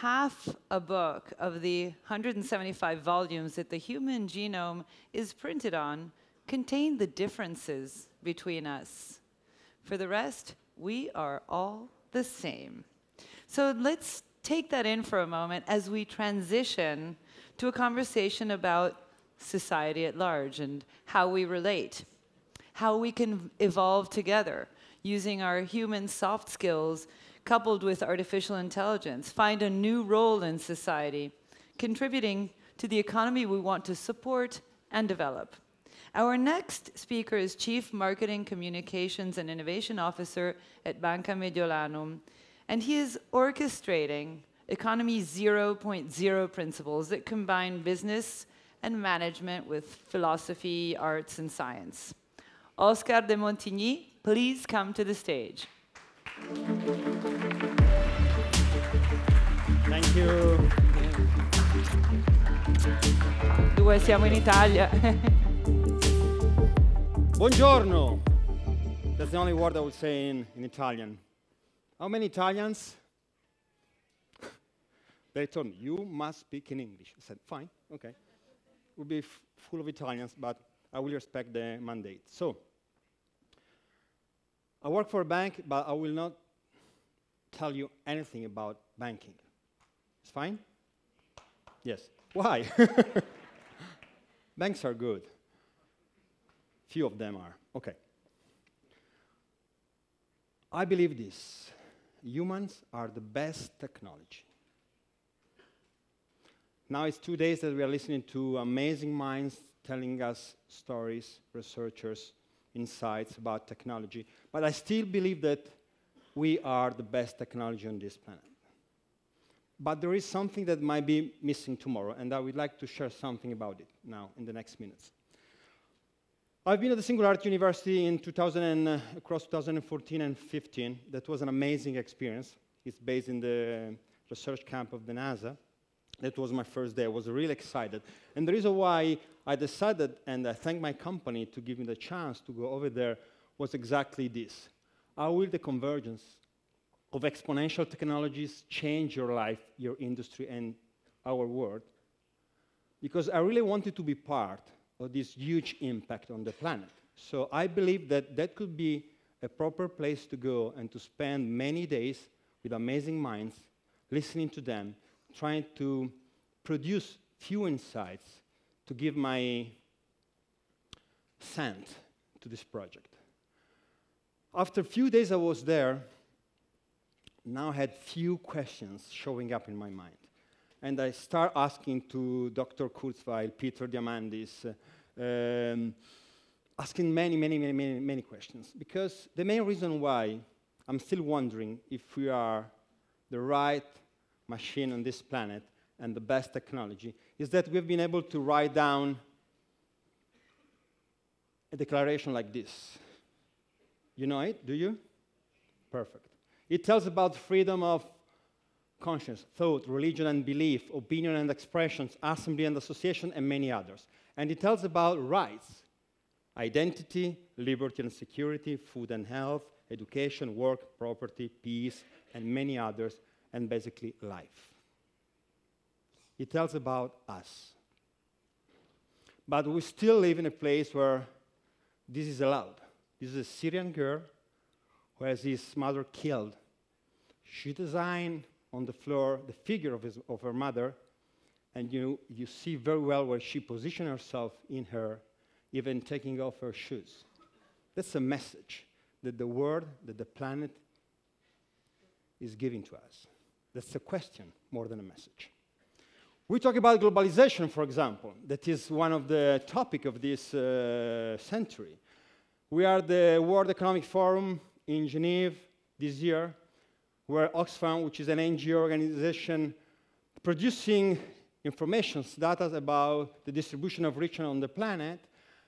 half a book of the 175 volumes that the human genome is printed on contain the differences between us. For the rest, we are all the same. So let's take that in for a moment as we transition to a conversation about society at large and how we relate, how we can evolve together using our human soft skills coupled with artificial intelligence, find a new role in society, contributing to the economy we want to support and develop. Our next speaker is Chief Marketing, Communications and Innovation Officer at Banca Mediolanum, and he is orchestrating Economy 0.0 principles that combine business and management with philosophy, arts, and science. Oscar de Montigny, please come to the stage. Thank you. Due, siamo in Italia. Buongiorno. That's the only word I would say in Italian. How many Italians? They told me, you must speak in English. I said, fine, okay. We'll be full of Italians, but I will respect the mandate. So, I work for a bank, but I will not tell you anything about banking. It's fine? Yes. Why? Banks are good. Few of them are. Okay. I believe this. Humans are the best technology. Now it's 2 days that we are listening to amazing minds telling us stories, researchers, insights about technology. But I still believe that we are the best technology on this planet. But there is something that might be missing tomorrow, and I would like to share something about it now in the next minutes. I've been at the Singularity University in across 2014 and 15. That was an amazing experience. It's based in the research camp of the NASA. That was my first day. I was really excited. And the reason why I decided, and I thank my company to give me the chance to go over there, was exactly this. How will the convergence of exponential technologies change your life, your industry, and our world? Because I really wanted to be part of this huge impact on the planet. So I believe that that could be a proper place to go and to spend many days with amazing minds, listening to them, trying to produce few insights to give my scent to this project. After a few days I was there, now I had few questions showing up in my mind. And I start asking to Dr. Kurzweil, Peter Diamandis, asking many questions. Because the main reason why I'm still wondering if we are the right machine on this planet and the best technology is that we've been able to write down a declaration like this. You know it, do you? Perfect. It tells about freedom of conscience, thought, religion and belief, opinion and expressions, assembly and association, and many others. And it tells about rights, identity, liberty and security, food and health, education, work, property, peace, and many others, and basically life. It tells about us. But we still live in a place where this is allowed. This is a Syrian girl who has his mother killed. She designed on the floor the figure of her mother, and you see very well where she positioned herself in her, even taking off her shoes. That's a message that the world, that the planet is giving to us. That's a question more than a message. We talk about globalization, for example. That is one of the topics of this century. We are the World Economic Forum in Geneva this year, where Oxfam, which is an NGO organization producing information, data about the distribution of riches on the planet.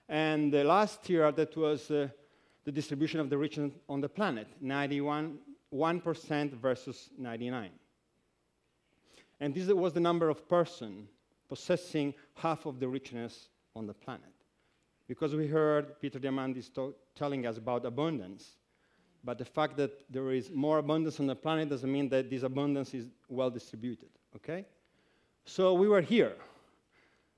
And last year, that was the distribution of the riches on the planet, 1% versus 99%. And this was the number of persons possessing half of the richness on the planet. Because we heard Peter Diamandis telling us about abundance. But the fact that there is more abundance on the planet doesn't mean that this abundance is well distributed. okay? So we were here.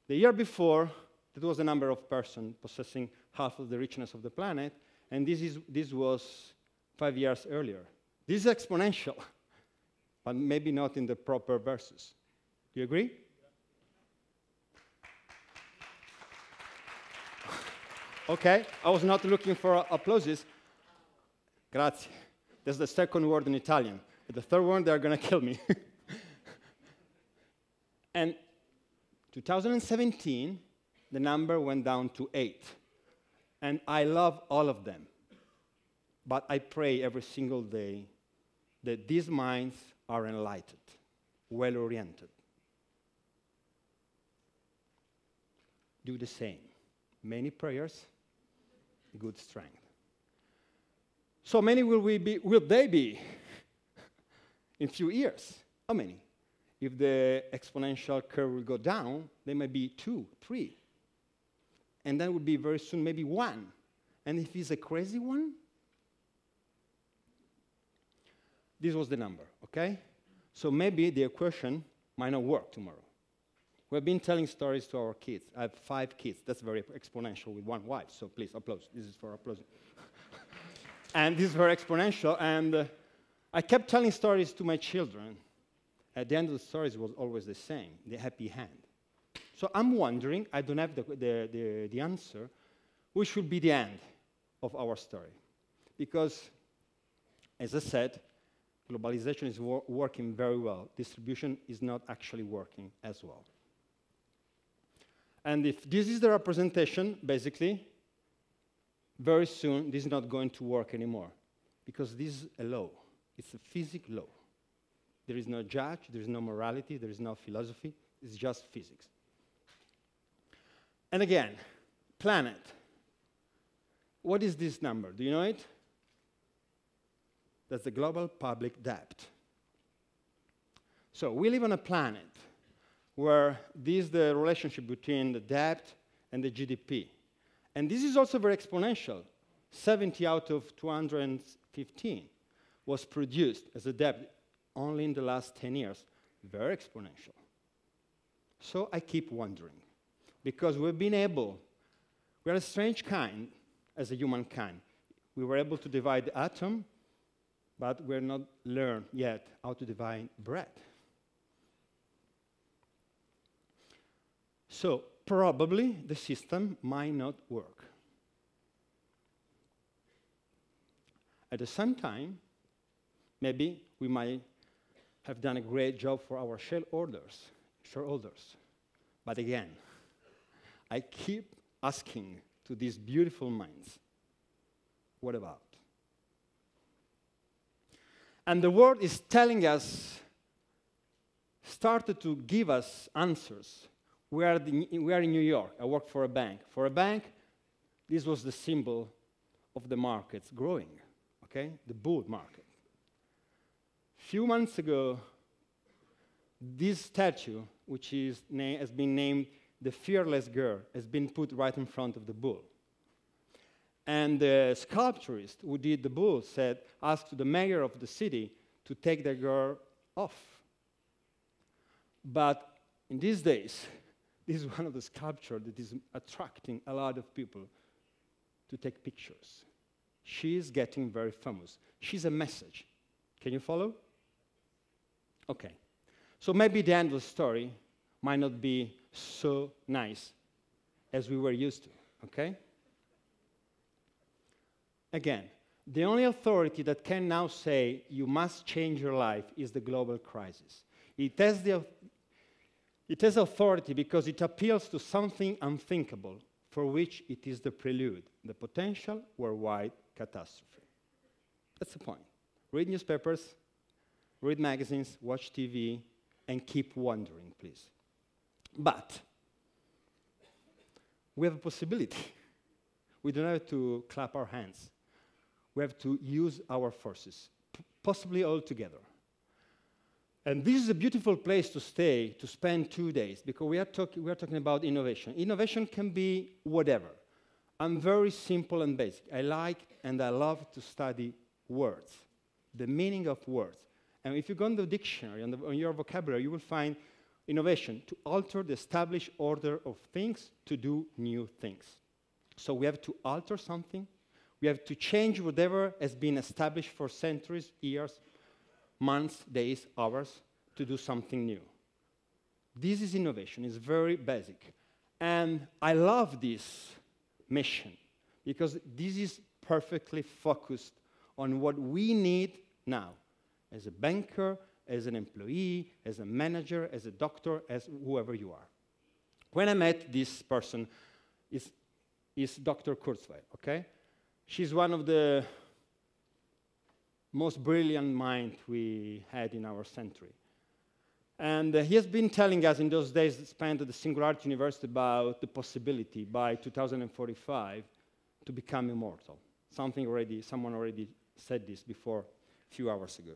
The year before, that was the number of persons possessing half of the richness of the planet, and this was 5 years earlier. This is exponential, but maybe not in the proper verses. Do you agree? Okay, I was not looking for applauses. Grazie. That's the second word in Italian. But the third one, they're going to kill me. And 2017, the number went down to 8. And I love all of them. But I pray every single day that these minds are enlightened, well-oriented. Do the same. Many prayers, good strength. So many will they be in few years? How many? If the exponential curve will go down, they may be 2, 3. And then it will be very soon maybe 1. And if it's a crazy one, this was the number, okay? So maybe the equation might not work tomorrow. We've been telling stories to our kids. I have 5 kids. That's very exponential with 1 wife, so please applause. This is for applause. And this is very exponential, and I kept telling stories to my children. At the end of the stories, it was always the same, the happy hand. So I'm wondering, I don't have the answer, which should be the end of our story. Because, as I said, globalization is working very well. Distribution is not actually working as well. And if this is the representation, basically, very soon this is not going to work anymore. Because this is a law. It's a physics law. There is no judge, there is no morality, there is no philosophy. It's just physics. And again, planet. What is this number? Do you know it? That's the global public debt. So we live on a planet where this is the relationship between the debt and the GDP. And this is also very exponential. 70 out of 215 was produced as a debt only in the last 10 years. Very exponential. So I keep wondering, because we've been able, we're a strange kind as a humankind. We were able to divide the atom, but we're not learned yet how to divide bread. So probably the system might not work. At the same time, maybe we might have done a great job for our shareholders. But again, I keep asking to these beautiful minds, what about? And the world is telling us, started to give us answers. We are in New York. I work for a bank. For a bank, this was the symbol of the markets growing, okay? The bull market. Few months ago, this statue, which has been named the Fearless Girl, has been put right in front of the bull. And the sculpturist who did the bull asked the mayor of the city to take the girl off. But in these days, this is one of the sculptures that is attracting a lot of people to take pictures. She is getting very famous. She's a message. Can you follow? Okay. So maybe the end of the story might not be so nice as we were used to, okay? Again, the only authority that can now say you must change your life is the global crisis. It has authority because it appeals to something unthinkable for which it is the prelude, the potential worldwide catastrophe. That's the point. Read newspapers, read magazines, watch TV, and keep wondering, please. But we have a possibility. We don't have to clap our hands. We have to use our forces, possibly all together. And this is a beautiful place to stay, to spend 2 days, because we are talking about innovation. Innovation can be whatever. I'm very simple and basic. I like and I love to study words, the meaning of words. And if you go in the dictionary, on your vocabulary, you will find innovation, to alter the established order of things, to do new things. So we have to alter something. We have to change whatever has been established for centuries, years, months, days, hours, to do something new. This is innovation. It's very basic. And I love this mission because this is perfectly focused on what we need now as a banker, as an employee, as a manager, as a doctor, as whoever you are. When I met this person, is Dr. Kurzweil, okay? She's one of the most brilliant minds we had in our century. And he has been telling us in those days spent at the Singularity University about the possibility by 2045 to become immortal. Someone already said this before a few hours ago.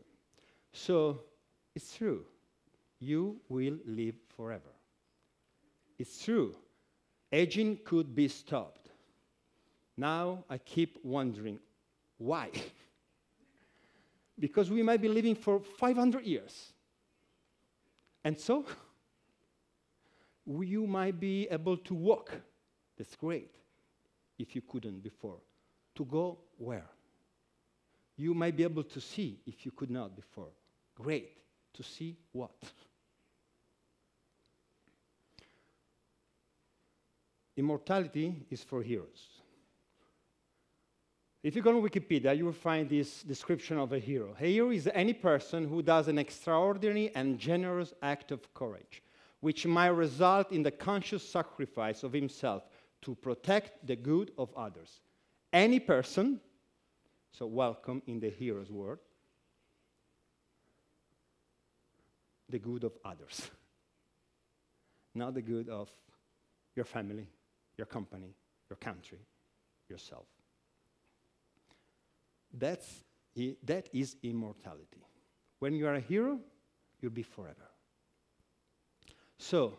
So it's true. You will live forever. It's true. Aging could be stopped. Now I keep wondering, why? Because we might be living for 500 years. And so, you might be able to walk. That's great, if you couldn't before. To go where? You might be able to see if you could not before. Great. To see what? Immortality is for heroes. If you go on Wikipedia, you will find this description of a hero. A hero is any person who does an extraordinary and generous act of courage, which might result in the conscious sacrifice of himself to protect the good of others. Any person, so welcome in the hero's world, the good of others, not the good of your family, your company, your country, yourself. That is immortality. When you are a hero, you'll be forever. So,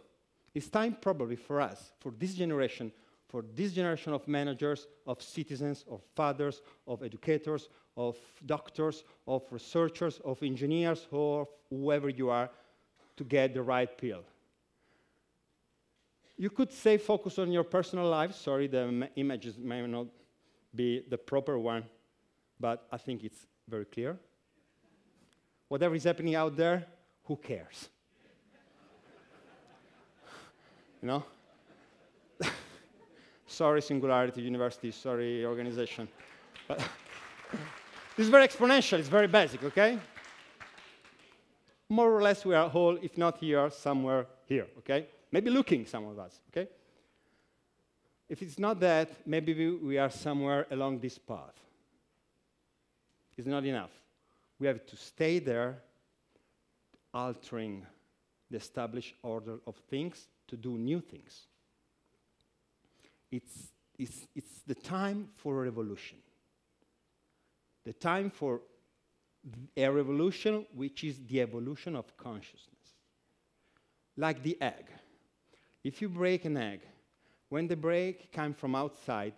it's time probably for us, for this generation of managers, of citizens, of fathers, of educators, of doctors, of researchers, of engineers, or whoever you are, to get the right pill. You could say focus on your personal life. Sorry, the images may not be the proper one, but I think it's very clear. Whatever is happening out there, who cares? You know? Sorry, Singularity University, sorry, organization. But this is very exponential, it's very basic, okay? More or less we are all, if not here, somewhere here, okay? Maybe looking, some of us, okay? If it's not that, maybe we are somewhere along this path. It's not enough. We have to stay there, altering the established order of things to do new things. It's the time for a revolution. The time for a revolution which is the evolution of consciousness. Like the egg. If you break an egg, when the break comes from outside,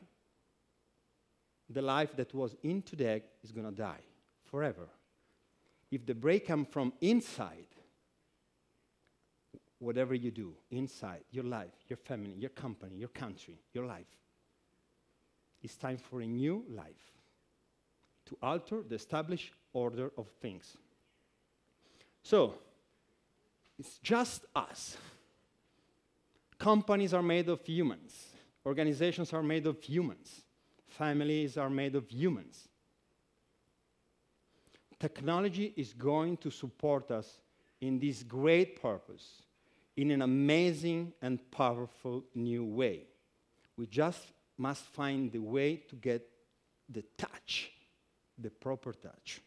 the life that was into the egg is going to die forever. If the break comes from inside, whatever you do inside your life, your family, your company, your country, your life, it's time for a new life to alter the established order of things. So, it's just us. Companies are made of humans. Organizations are made of humans. Families are made of humans. Technology is going to support us in this great purpose in an amazing and powerful new way. We just must find the way to get the touch, the proper touch.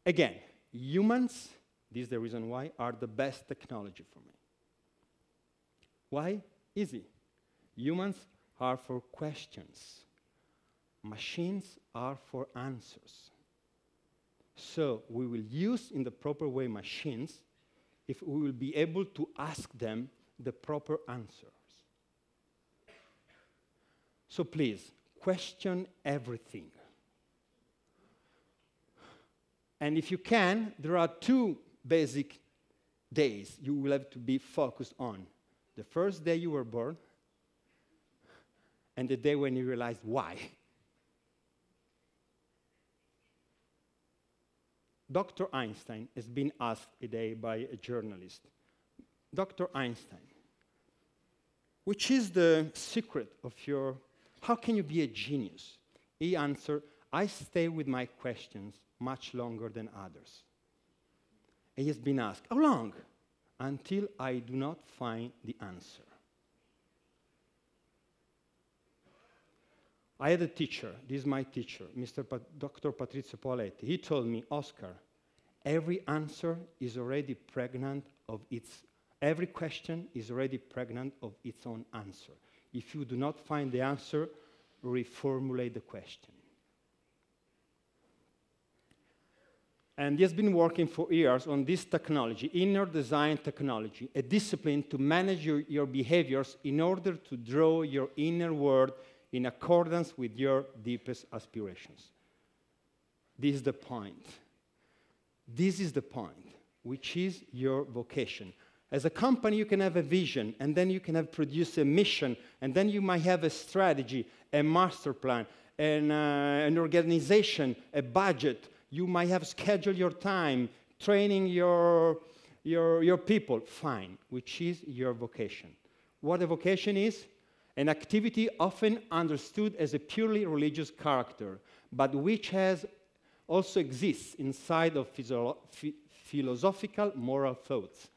Again, humans, this is the reason why, are the best technology for me. Why? Easy. Humans are for questions. Machines are for answers. So we will use in the proper way machines if we will be able to ask them the proper answers. So please, question everything. And if you can, there are two basic days you will have to be focused on. The first day you were born, and the day when you realized why. Dr. Einstein has been asked a day by a journalist, Dr. Einstein, which is the secret of your, how can you be a genius? He answered, I stay with my questions much longer than others. He has been asked, how long? Until I do not find the answer. I had a teacher, this is my teacher, Dr. Patrizio Poletti. He told me, Oscar, every answer is already pregnant of its, every question is already pregnant of its own answer. If you do not find the answer, reformulate the question. And he has been working for years on this technology, inner design technology, a discipline to manage your behaviors in order to draw your inner world in accordance with your deepest aspirations. This is the point. This is the point, which is your vocation. As a company, you can have a vision, and then you can have produce a mission, and then you might have a strategy, a master plan, an organization, a budget. You might have scheduled your time, training your people. Fine, which is your vocation. What a vocation is? An activity often understood as a purely religious character, but which has also exists inside of philosophical moral thoughts.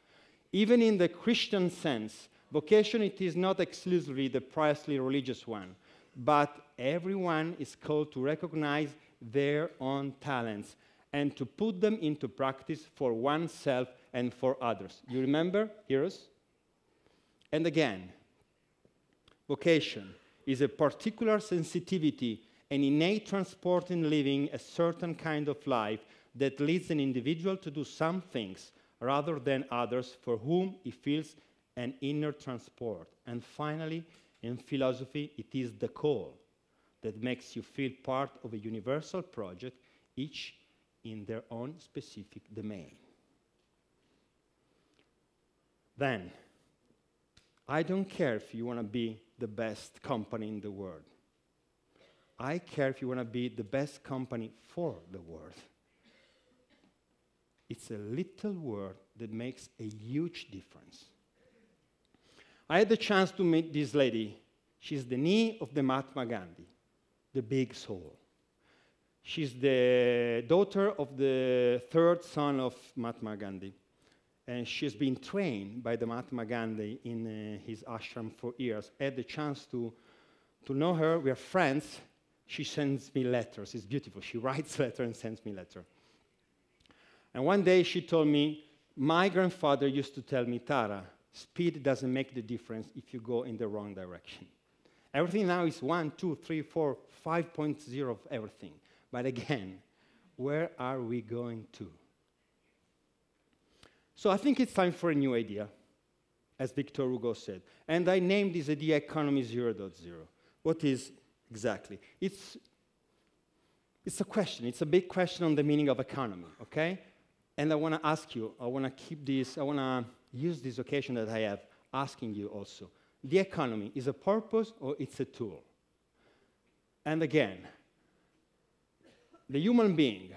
Even in the Christian sense, vocation it is not exclusively the precisely religious one, but everyone is called to recognize their own talents and to put them into practice for oneself and for others. You remember, heroes? And again, vocation is a particular sensitivity, an innate transport in living a certain kind of life that leads an individual to do some things rather than others for whom he feels an inner transport. And finally, in philosophy, it is the call that makes you feel part of a universal project, each in their own specific domain. Then, I don't care if you want to be the best company in the world. I care if you want to be the best company for the world. It's a little word that makes a huge difference. I had the chance to meet this lady. She's the knee of the Mahatma Gandhi, the big soul. She's the daughter of the third son of Mahatma Gandhi. And she's been trained by the Mahatma Gandhi in his ashram for years. I had the chance to know her. We are friends. She sends me letters. It's beautiful. She writes letters and sends me letters. And one day she told me, my grandfather used to tell me, Tara, speed doesn't make the difference if you go in the wrong direction. Everything now is 1, 2, 3, 4, 5.0 of everything. But again, where are we going to? So I think it's time for a new idea, as Victor Hugo said. And I named this idea Economy 0.0. What is exactly? It's a question. It's a big question on the meaning of economy, okay? And I want to ask you, I want to keep this, I want to use this occasion that I have, asking you also. The economy is a purpose or it's a tool? And again, the human being,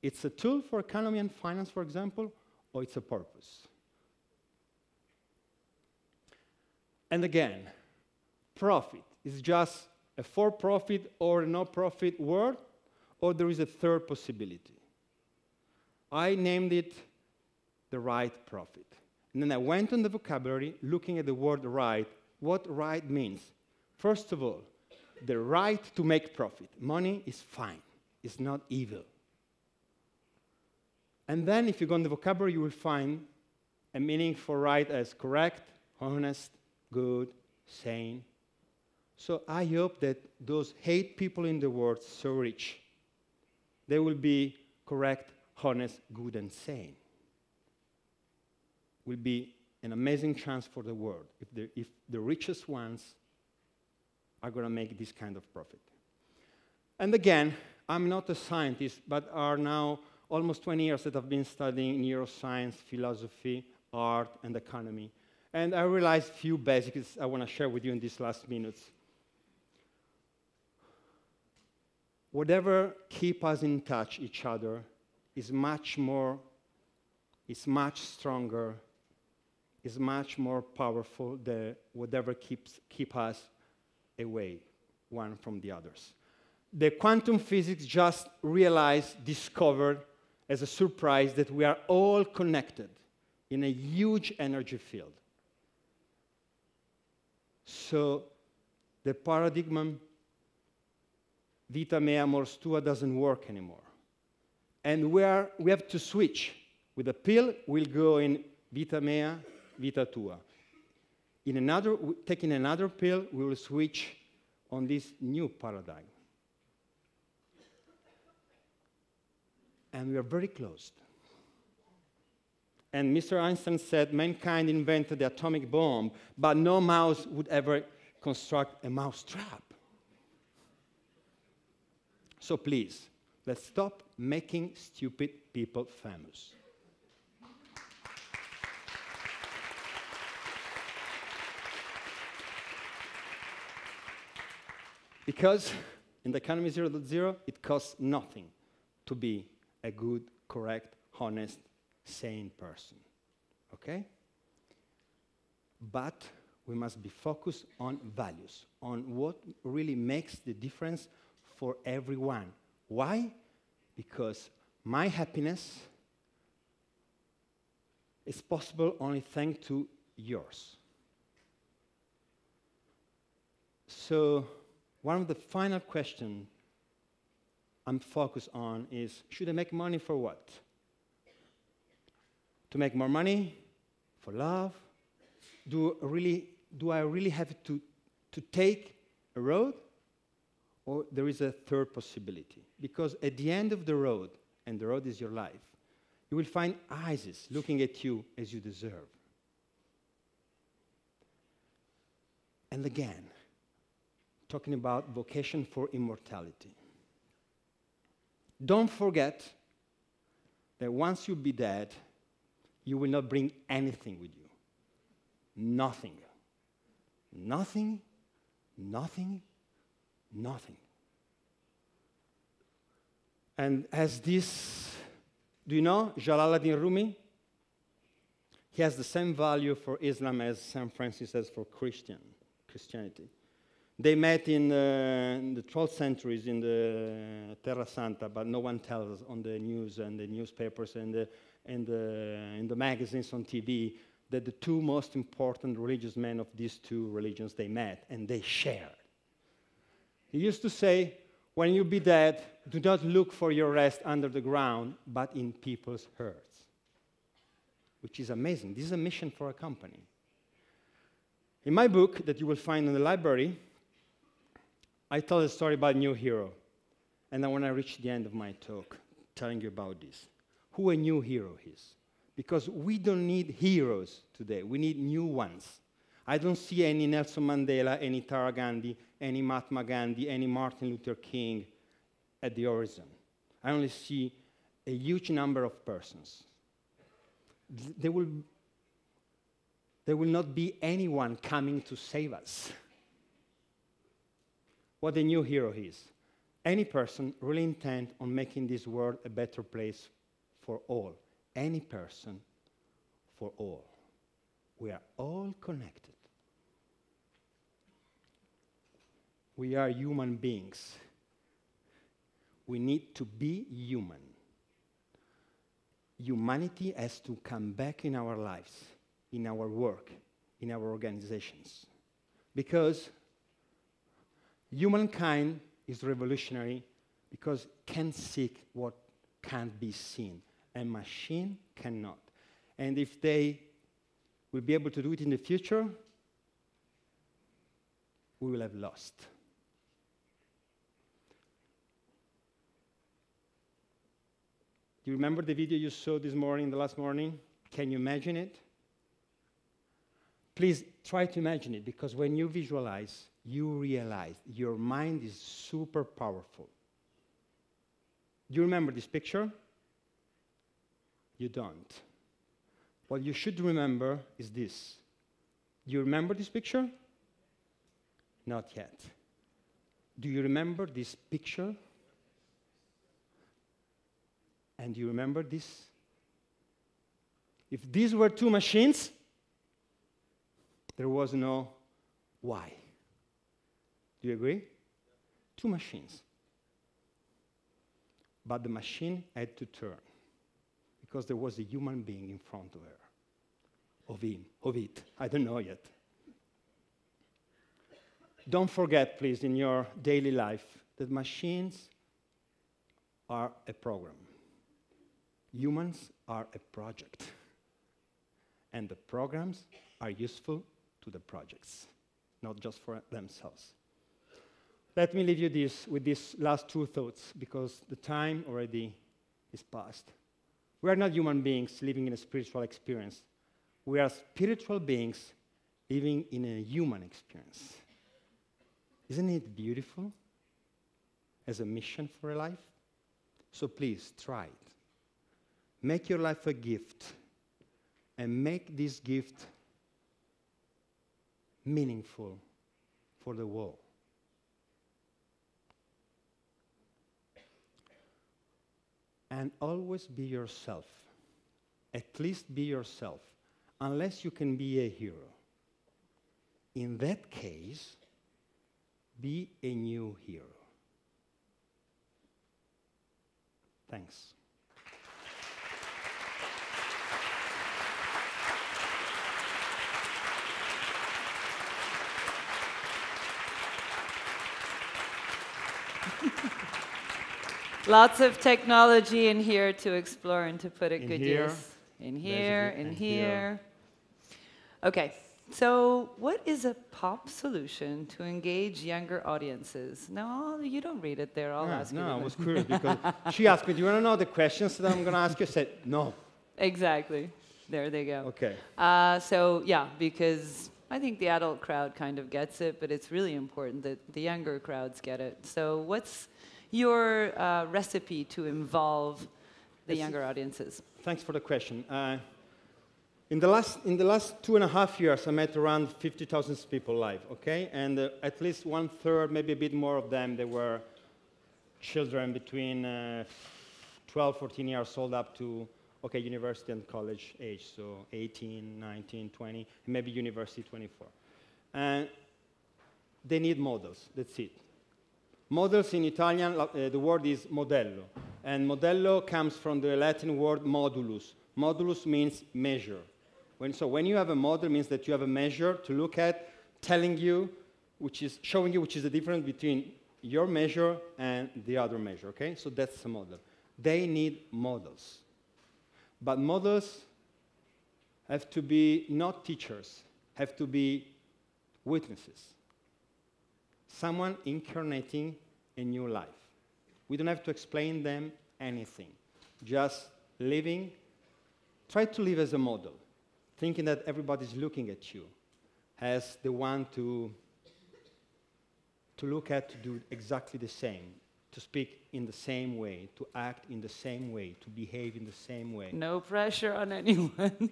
it's a tool for economy and finance, for example, or it's a purpose? And again, profit is just a for-profit or a no-profit word, or there is a third possibility? I named it the right profit. And then I went on the vocabulary, looking at the word right, what right means. First of all, the right to make profit. Money is fine. It's not evil. And then if you go in the vocabulary, you will find a meaning for right as correct, honest, good, sane. So I hope that those 8 people in the world so rich, they will be correct, honest, good, and sane. Will be an amazing chance for the world if the richest ones are going to make this kind of profit. And again, I'm not a scientist, but are now almost 20 years that I've been studying neuroscience, philosophy, art, and economy. And I realized a few basics I want to share with you in these last minutes. Whatever keeps us in touch each other is much stronger, is much more powerful than whatever keep us away one from the others. The quantum physics just discovered as a surprise that we are all connected in a huge energy field. So the paradigm vita mea mors tua doesn't work anymore. And we have to switch. With a pill, we'll go in vita mea, vita tua. Taking another pill, we will switch on this new paradigm. And we are very close. And Mr. Einstein said mankind invented the atomic bomb, but no mouse would ever construct a mousetrap. So please, let's stop making stupid people famous. Because in the economy 0.0, it costs nothing to be a good, correct, honest, sane person. Okay? But we must be focused on values, on what really makes the difference for everyone. Why? Because my happiness is possible only thanks to yours. So one of the final questions I'm focused on is, should I make money for what? To make more money? For love? Do I really have to take a road? Or there is a third possibility? Because at the end of the road, and the road is your life, you will find Isis looking at you as you deserve. And again, talking about vocation for immortality. Don't forget that once you'll be dead, you will not bring anything with you. Nothing. Nothing, nothing, nothing. And as this, do you know Jalaluddin Rumi? He has the same value for Islam as St. Francis has for Christianity. They met in the 12th centuries in the Terra Santa, but no one tells us on the news and the newspapers and in the magazines on TV that the two most important religious men of these two religions, they met and they shared. He used to say, when you be dead, do not look for your rest under the ground, but in people's hearts. Which is amazing. This is a mission for a company. In my book that you will find in the library, I tell a story about a new hero. And I want to reach the end of my talk telling you about this. Who a new hero is. Because we don't need heroes today. We need new ones. I don't see any Nelson Mandela, any Tara Gandhi, any Mahatma Gandhi, any Martin Luther King at the horizon. I only see a huge number of persons. There will not be anyone coming to save us. What a new hero is. Any person really intent on making this world a better place for all. Any person for all. We are all connected. We are human beings. We need to be human. Humanity has to come back in our lives, in our work, in our organizations. Because humankind is revolutionary because it can seek what can't be seen. A machine cannot. And if they will be able to do it in the future, we will have lost. Do you remember the video you saw this morning, the last morning? Can you imagine it? Please try to imagine it, because when you visualize, you realize your mind is super powerful. Do you remember this picture? You don't. What you should remember is this. Do you remember this picture? Not yet. Do you remember this picture? And do you remember this? If these were two machines, there was no why. Do you agree? Two machines. But the machine had to turn because there was a human being in front of her, of him, of it. I don't know yet. Don't forget, please, in your daily life, that machines are a program. Humans are a project. And the programs are useful to the projects, not just for themselves. Let me leave you with these last two thoughts, because the time already is past. We are not human beings living in a spiritual experience. We are spiritual beings living in a human experience. Isn't it beautiful as a mission for a life? So please, try it. Make your life a gift, and make this gift meaningful for the world. And always be yourself. At least be yourself, unless you can be a hero. In that case, be a new hero. Thanks. Lots of technology in here to explore and to put it good here, use. In here, in here. Okay, so what is a pop solution to engage younger audiences? No, you don't read it there. I'll ask you. No, I was curious because she asked me, do you want to know the questions that I'm going to ask you? I said, no. Exactly. There they go. Okay. So, yeah, because I think the adult crowd kind of gets it, but it's really important that the younger crowds get it. So what's your recipe to involve the younger audiences? Thanks for the question. In the last 2.5 years, I met around 50,000 people live, okay? And at least 1/3, maybe a bit more of them, they were children between 12, 14 years old up to, okay, university and college age, so 18, 19, 20, and maybe university 24. And they need models, that's it. Models in Italian, the word is modello. And modello comes from the Latin word modulus. Modulus means measure. So when you have a model, it means that you have a measure to look at, telling you, showing you which is the difference between your measure and the other measure, okay? So that's a model. They need models. But models have to be not teachers, have to be witnesses. Someone incarnating a new life. We don't have to explain them anything. Just living. Try to live as a model, thinking that everybody's looking at you as the one to look at, to do exactly the same, to speak in the same way, to act in the same way, to behave in the same way. No pressure on anyone.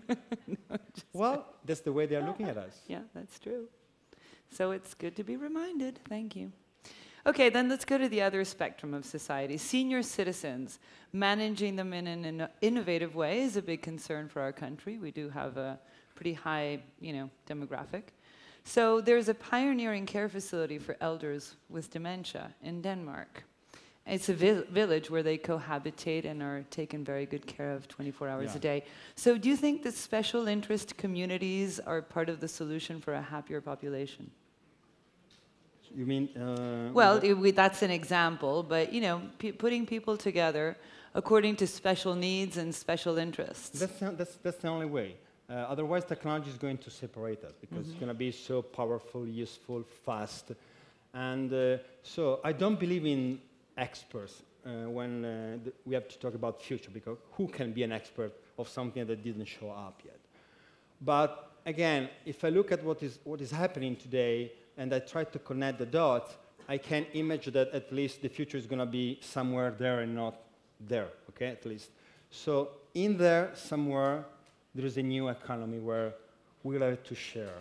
No, well, that's the way they're looking at us. Yeah, that's true. So it's good to be reminded. Thank you. Okay, then let's go to the other spectrum of society. Senior citizens, managing them in an innovative way is a big concern for our country. We do have a pretty high, demographic. So there's a pioneering care facility for elders with dementia in Denmark. It's a village where they cohabitate and are taken very good care of 24 hours a day. So do you think that special interest communities are part of the solution for a happier population? You mean? Well, that's an example, but putting people together according to special needs and special interests. That's the only way. Otherwise, technology is going to separate us because it's going to be so powerful, useful, fast, and so I don't believe in experts when we have to talk about future, because who can be an expert of something that didn't show up yet? But again, if I look at what is happening today, and I try to connect the dots, I can imagine that at least the future is going to be somewhere there and not there, okay, at least. So in there, somewhere, there is a new economy where we'll have to share.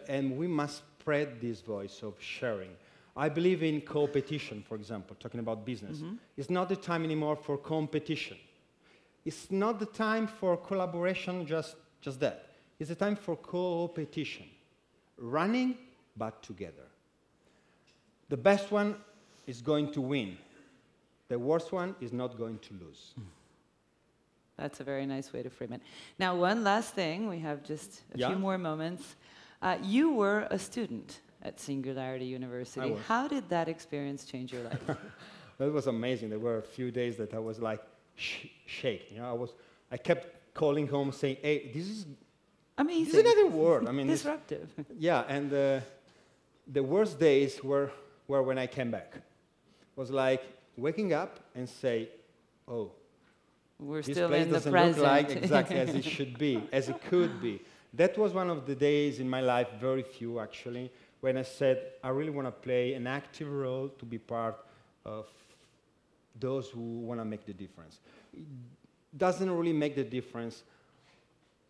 And we must spread this voice of sharing. I believe in competition, for example, talking about business. It's not the time anymore for competition. It's not the time for collaboration, just that. It's the time for competition. Running, but together. The best one is going to win. The worst one is not going to lose. That's a very nice way to frame it. Now, one last thing. We have just a few more moments. You were a student at Singularity University. How did that experience change your life? That was amazing. There were a few days that I was like shaking. You know, I kept calling home saying, "Hey, this is amazing. This is another word." I mean, disruptive. Yeah, and the worst days were when I came back. It was like waking up and say, "Oh, we're this still place in the doesn't present." look like exactly as it should be, as it could be." That was one of the days in my life, very few actually, when I said, I really want to play an active role to be part of those who want to make the difference. It doesn't really make the difference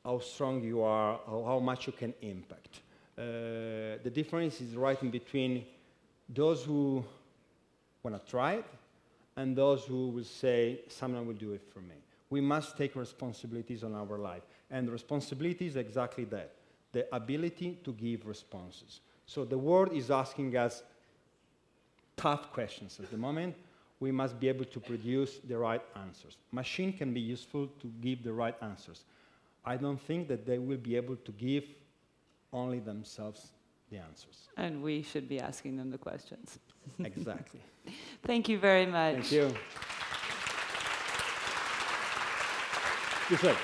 how strong you are or how much you can impact. The difference is right in between those who want to try it and those who will say, someone will do it for me. We must take responsibilities on our life. And the responsibility is exactly that, the ability to give responses. So the world is asking us tough questions at the moment. We must be able to produce the right answers. Machine can be useful to give the right answers. I don't think that they will be able to give only themselves the answers. And we should be asking them the questions. Exactly. Thank you very much. Thank you. This way.